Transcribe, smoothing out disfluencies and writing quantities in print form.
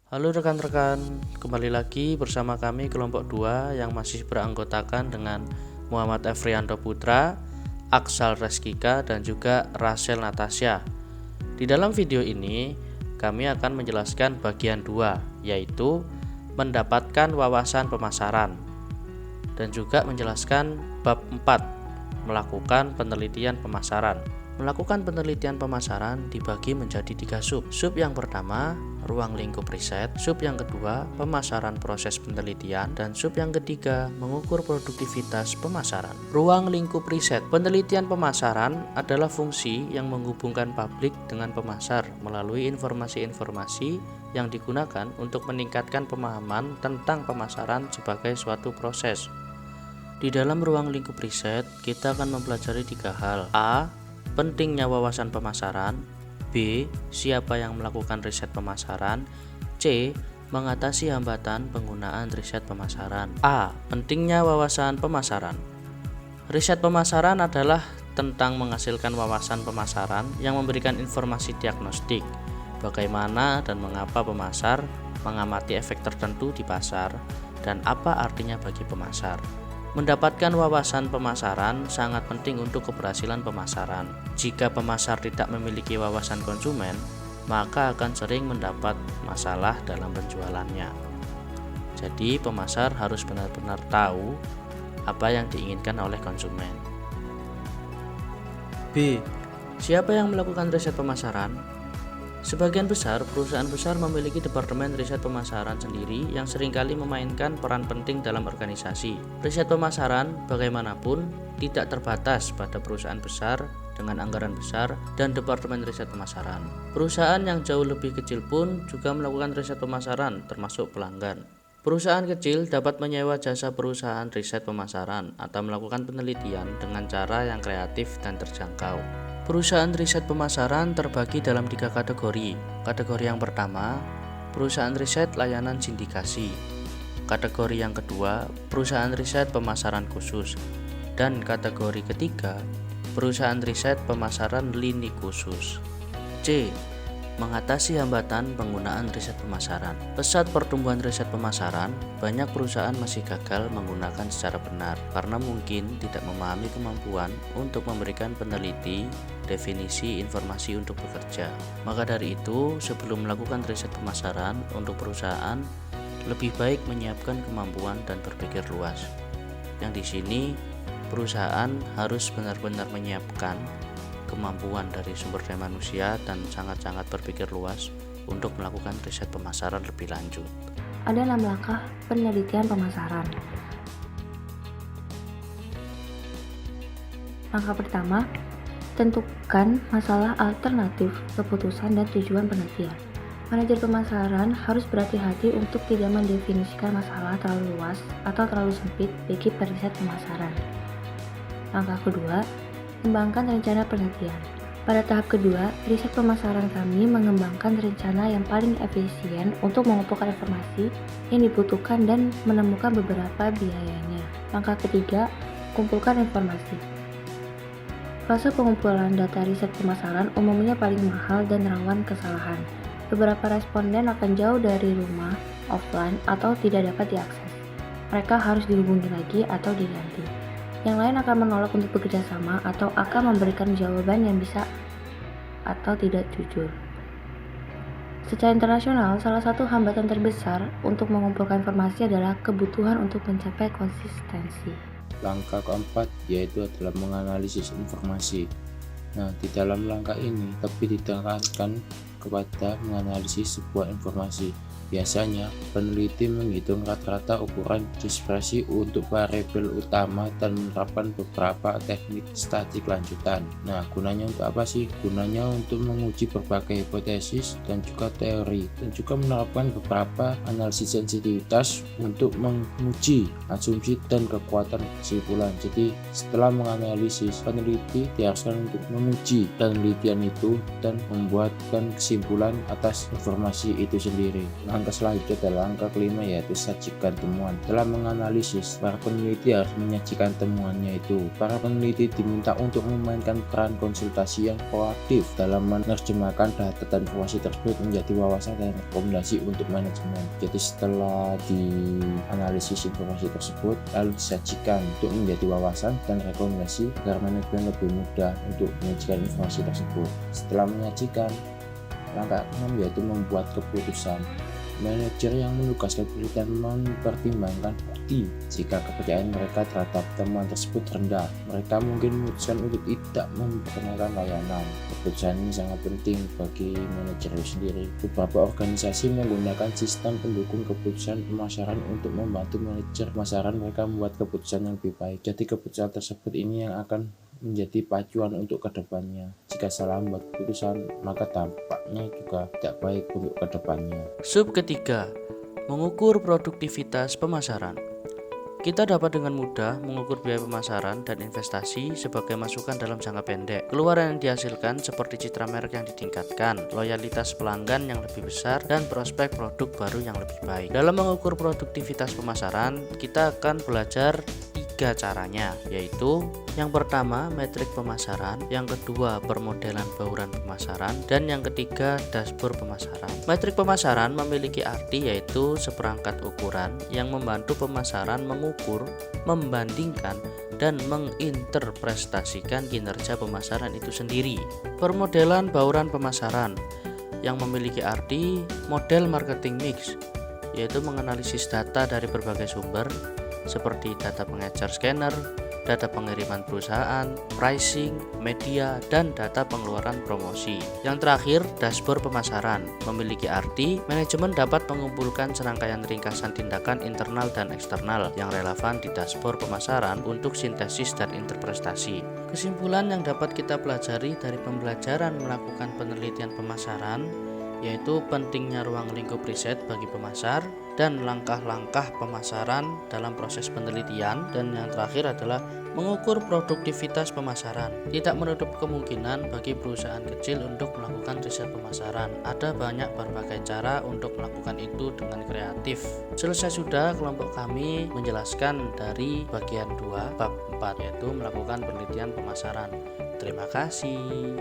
Halo rekan-rekan, kembali lagi bersama kami kelompok 2 yang masih beranggotakan dengan Muhammad Efrianto Putra, Aksal Reskika, dan juga Rachel Natasha. Di dalam video ini, kami akan menjelaskan bagian 2, yaitu mendapatkan wawasan pemasaran, dan juga menjelaskan bab 4, melakukan penelitian pemasaran. Melakukan penelitian pemasaran dibagi menjadi 3 sub. Sub yang pertama, ruang lingkup riset. Sub yang kedua, pemasaran proses penelitian. Dan sub yang ketiga, mengukur produktivitas pemasaran. Ruang lingkup riset. Penelitian pemasaran adalah fungsi yang menghubungkan publik dengan pemasar melalui informasi-informasi yang digunakan untuk meningkatkan pemahaman tentang pemasaran sebagai suatu proses. Di dalam ruang lingkup riset, kita akan mempelajari 3 hal. A. Pentingnya wawasan pemasaran. B. Siapa yang melakukan riset pemasaran. C. Mengatasi hambatan penggunaan riset pemasaran. A. Pentingnya wawasan pemasaran. Riset pemasaran adalah tentang menghasilkan wawasan pemasaran yang memberikan informasi diagnostik bagaimana dan mengapa pemasar mengamati efek tertentu di pasar dan apa artinya bagi pemasar. Mendapatkan wawasan pemasaran sangat penting untuk keberhasilan pemasaran. Jika pemasar tidak memiliki wawasan konsumen, maka akan sering mendapat masalah dalam penjualannya. Jadi, pemasar harus benar-benar tahu apa yang diinginkan oleh konsumen. B. Siapa yang melakukan riset pemasaran? Sebagian besar perusahaan besar memiliki departemen riset pemasaran sendiri yang seringkali memainkan peran penting dalam organisasi. Riset pemasaran bagaimanapun tidak terbatas pada perusahaan besar dengan anggaran besar dan departemen riset pemasaran. Perusahaan yang jauh lebih kecil pun juga melakukan riset pemasaran termasuk pelanggan. Perusahaan kecil dapat menyewa jasa perusahaan riset pemasaran atau melakukan penelitian dengan cara yang kreatif dan terjangkau. Perusahaan riset pemasaran terbagi dalam 3 kategori. Kategori yang pertama, perusahaan riset layanan sindikasi. Kategori yang kedua, perusahaan riset pemasaran khusus. Dan kategori ketiga, perusahaan riset pemasaran lini khusus. C. Mengatasi hambatan penggunaan riset pemasaran. Pesat pertumbuhan riset pemasaran, banyak perusahaan masih gagal menggunakan secara benar karena mungkin tidak memahami kemampuan untuk memberikan peneliti definisi informasi untuk bekerja. Maka dari itu, sebelum melakukan riset pemasaran untuk perusahaan, lebih baik menyiapkan kemampuan dan berpikir luas. Yang di sini, perusahaan harus benar-benar menyiapkan kemampuan dari sumber daya manusia dan sangat-sangat berpikir luas untuk melakukan riset pemasaran lebih lanjut. Ada 6 langkah penelitian pemasaran. Langkah pertama, tentukan masalah alternatif, keputusan, dan tujuan penelitian. Manajer pemasaran harus berhati-hati untuk tidak mendefinisikan masalah terlalu luas atau terlalu sempit bagi periset pemasaran. Langkah kedua, kembangkan rencana penelitian. Pada tahap kedua, riset pemasaran kami mengembangkan rencana yang paling efisien untuk mengumpulkan informasi yang dibutuhkan dan menemukan beberapa biayanya. Langkah ketiga, kumpulkan informasi. Fase pengumpulan data riset pemasaran umumnya paling mahal dan rawan kesalahan. Beberapa responden akan jauh dari rumah, offline, atau tidak dapat diakses. Mereka harus dihubungi lagi atau diganti. Yang lain akan menolak untuk bekerja sama atau akan memberikan jawaban yang bisa atau tidak jujur. Secara internasional, salah satu hambatan terbesar untuk mengumpulkan informasi adalah kebutuhan untuk mencapai konsistensi. Langkah keempat yaitu adalah menganalisis informasi. Nah, di dalam langkah ini lebih ditekankan kepada menganalisis sebuah informasi. Biasanya, peneliti menghitung rata-rata ukuran dispersi untuk variabel utama dan menerapkan beberapa teknik statistik lanjutan. Nah, gunanya untuk apa sih? Gunanya untuk menguji berbagai hipotesis dan juga teori, dan juga menerapkan beberapa analisis sensitivitas untuk menguji asumsi dan kekuatan kesimpulan. Jadi, setelah menganalisis, peneliti diharuskan untuk menguji penelitian itu dan membuatkan kesimpulan kesimpulan atas informasi itu sendiri. Langkah selanjutnya adalah langkah kelima, yaitu sajikan temuan. Dalam menganalisis, para peneliti harus menyajikan temuannya itu. Para peneliti diminta untuk memainkan peran konsultasi yang proaktif dalam menerjemahkan data dan informasi tersebut menjadi wawasan dan rekomendasi untuk manajemen. Jadi setelah dianalisis informasi tersebut lalu disajikan untuk menjadi wawasan dan rekomendasi agar manajemen lebih mudah untuk menyajikan informasi tersebut. Setelah menyajikan, langkah 6 yaitu membuat keputusan. Manajer yang menugaskan penelitian mempertimbangkan bukti. Jika kepercayaan mereka terhadap temuan tersebut rendah, mereka mungkin memutuskan untuk tidak memperkenalkan layanan. Keputusan ini sangat penting bagi manajer itu sendiri. Beberapa organisasi menggunakan sistem pendukung keputusan pemasaran untuk membantu manajer pemasaran mereka membuat keputusan yang lebih baik. Jadi keputusan tersebut ini yang akan menjadi pacuan untuk kedepannya. Jika salah membuat keputusan, maka dampaknya juga tidak baik untuk kedepannya. Sub ketiga, mengukur produktivitas pemasaran. Kita dapat dengan mudah mengukur biaya pemasaran dan investasi sebagai masukan dalam jangka pendek. Keluaran yang dihasilkan seperti citra merek yang ditingkatkan, loyalitas pelanggan yang lebih besar, dan prospek produk baru yang lebih baik. Dalam mengukur produktivitas pemasaran, kita akan belajar 3 caranya, yaitu yang pertama metrik pemasaran, yang kedua permodelan bauran pemasaran, dan yang ketiga dashboard pemasaran. Metrik pemasaran memiliki arti yaitu seperangkat ukuran yang membantu pemasaran mengukur, membandingkan, dan menginterpretasikan kinerja pemasaran itu sendiri. Permodelan bauran pemasaran yang memiliki arti model marketing mix, yaitu menganalisis data dari berbagai sumber seperti data pengecer scanner, data pengiriman perusahaan, pricing, media, dan data pengeluaran promosi. Yang terakhir, dashboard pemasaran memiliki arti manajemen dapat mengumpulkan serangkaian ringkasan tindakan internal dan eksternal yang relevan di dashboard pemasaran untuk sintesis dan interpretasi. Kesimpulan yang dapat kita pelajari dari pembelajaran melakukan penelitian pemasaran yaitu pentingnya ruang lingkup riset bagi pemasar dan langkah-langkah pemasaran dalam proses penelitian, dan yang terakhir adalah mengukur produktivitas pemasaran. Tidak menutup kemungkinan bagi perusahaan kecil untuk melakukan riset pemasaran. Ada banyak berbagai cara untuk melakukan itu dengan kreatif. Selesai sudah kelompok kami menjelaskan dari bagian 2 bab 4 yaitu melakukan penelitian pemasaran. Terima kasih.